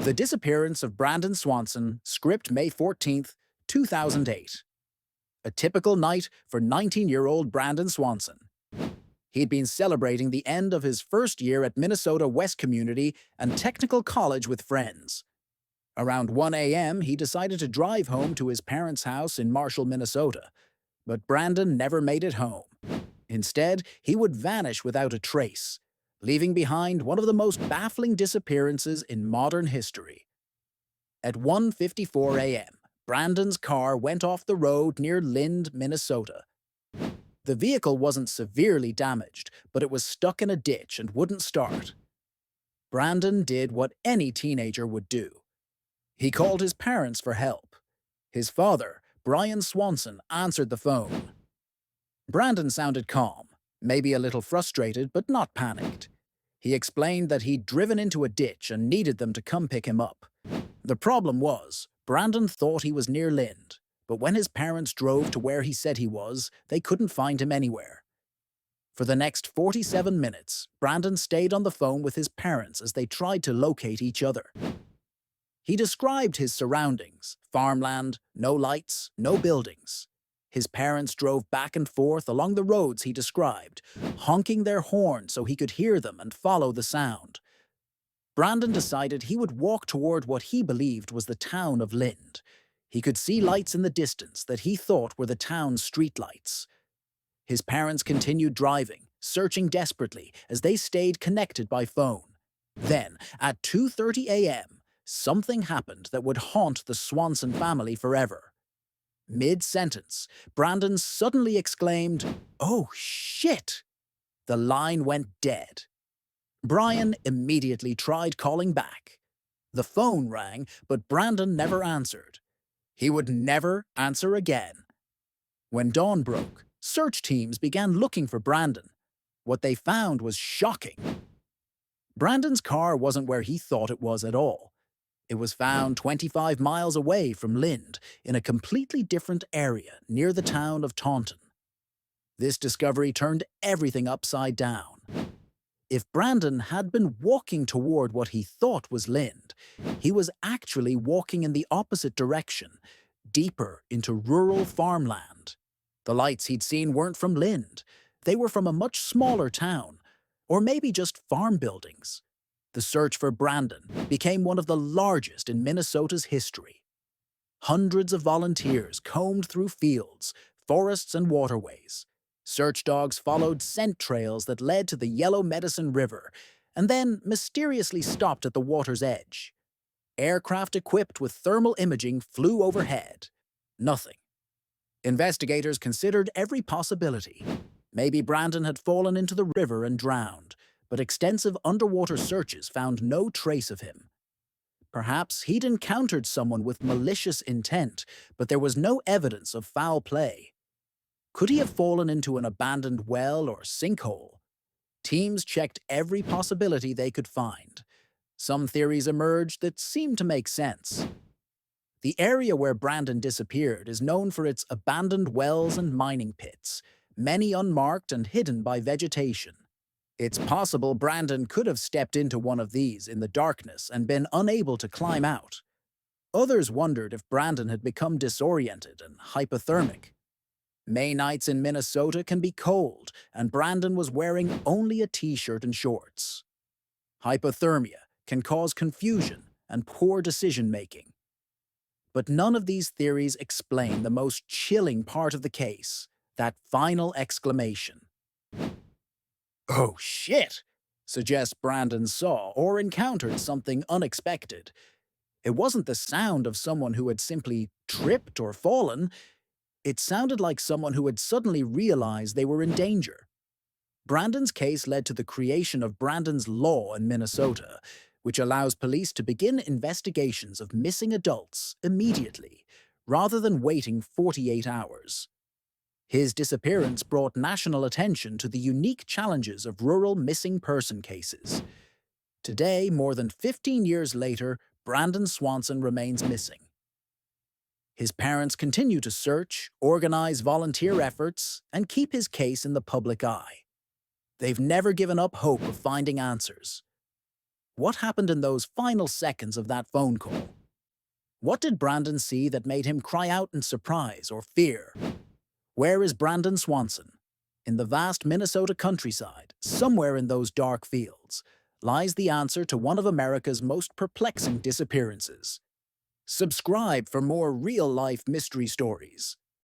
The Disappearance of Brandon Swanson, script May 14th, 2008. A typical night for 19-year-old Brandon Swanson. He'd been celebrating the end of his first year at Minnesota West Community and Technical College with friends. Around 1 a.m., he decided to drive home to his parents' house in Marshall, Minnesota. But Brandon never made it home. Instead, he would vanish without a trace, leaving behind one of the most baffling disappearances in modern history. At 1:54 a.m., Brandon's car went off the road near Lind, Minnesota. The vehicle wasn't severely damaged, but it was stuck in a ditch and wouldn't start. Brandon did what any teenager would do. He called his parents for help. His father, Brian Swanson, answered the phone. Brandon sounded calm, maybe a little frustrated, but not panicked. He explained that he'd driven into a ditch and needed them to come pick him up. The problem was, Brandon thought he was near Lind, but when his parents drove to where he said he was, they couldn't find him anywhere. For the next 47 minutes, Brandon stayed on the phone with his parents as they tried to locate each other. He described his surroundings: farmland, no lights, no buildings. His parents drove back and forth along the roads he described, honking their horns so he could hear them and follow the sound. Brandon decided he would walk toward what he believed was the town of Lind. He could see lights in the distance that he thought were the town's streetlights. His parents continued driving, searching desperately as they stayed connected by phone. Then, at 2:30 a.m., something happened that would haunt the Swanson family forever. Mid-sentence, Brandon suddenly exclaimed, "Oh, shit!" The line went dead. Brian immediately tried calling back. The phone rang, but Brandon never answered. He would never answer again. When dawn broke, search teams began looking for Brandon. What they found was shocking. Brandon's car wasn't where he thought it was at all. It was found 25 miles away from Lind, in a completely different area near the town of Taunton. This discovery turned everything upside down. If Brandon had been walking toward what he thought was Lind, he was actually walking in the opposite direction, deeper into rural farmland. The lights he'd seen weren't from Lind. They were from a much smaller town, or maybe just farm buildings. The search for Brandon became one of the largest in Minnesota's history. Hundreds of volunteers combed through fields, forests, and waterways. Search dogs followed scent trails that led to the Yellow Medicine River, and then mysteriously stopped at the water's edge. Aircraft equipped with thermal imaging flew overhead. Nothing. Investigators considered every possibility. Maybe Brandon had fallen into the river and drowned, but extensive underwater searches found no trace of him. Perhaps he'd encountered someone with malicious intent, but there was no evidence of foul play. Could he have fallen into an abandoned well or sinkhole? Teams checked every possibility they could find. Some theories emerged that seemed to make sense. The area where Brandon disappeared is known for its abandoned wells and mining pits, many unmarked and hidden by vegetation. It's possible Brandon could have stepped into one of these in the darkness and been unable to climb out. Others wondered if Brandon had become disoriented and hypothermic. May nights in Minnesota can be cold, and Brandon was wearing only a t-shirt and shorts. Hypothermia can cause confusion and poor decision-making. But none of these theories explain the most chilling part of the case, that final exclamation. "Oh, shit!" suggests Brandon saw or encountered something unexpected. It wasn't the sound of someone who had simply tripped or fallen. It sounded like someone who had suddenly realized they were in danger. Brandon's case led to the creation of Brandon's Law in Minnesota, which allows police to begin investigations of missing adults immediately, rather than waiting 48 hours. His disappearance brought national attention to the unique challenges of rural missing person cases. Today, more than 15 years later, Brandon Swanson remains missing. His parents continue to search, organize volunteer efforts, and keep his case in the public eye. They've never given up hope of finding answers. What happened in those final seconds of that phone call? What did Brandon see that made him cry out in surprise or fear? Where is Brandon Swanson? In the vast Minnesota countryside, somewhere in those dark fields, lies the answer to one of America's most perplexing disappearances. Subscribe for more real-life mystery stories.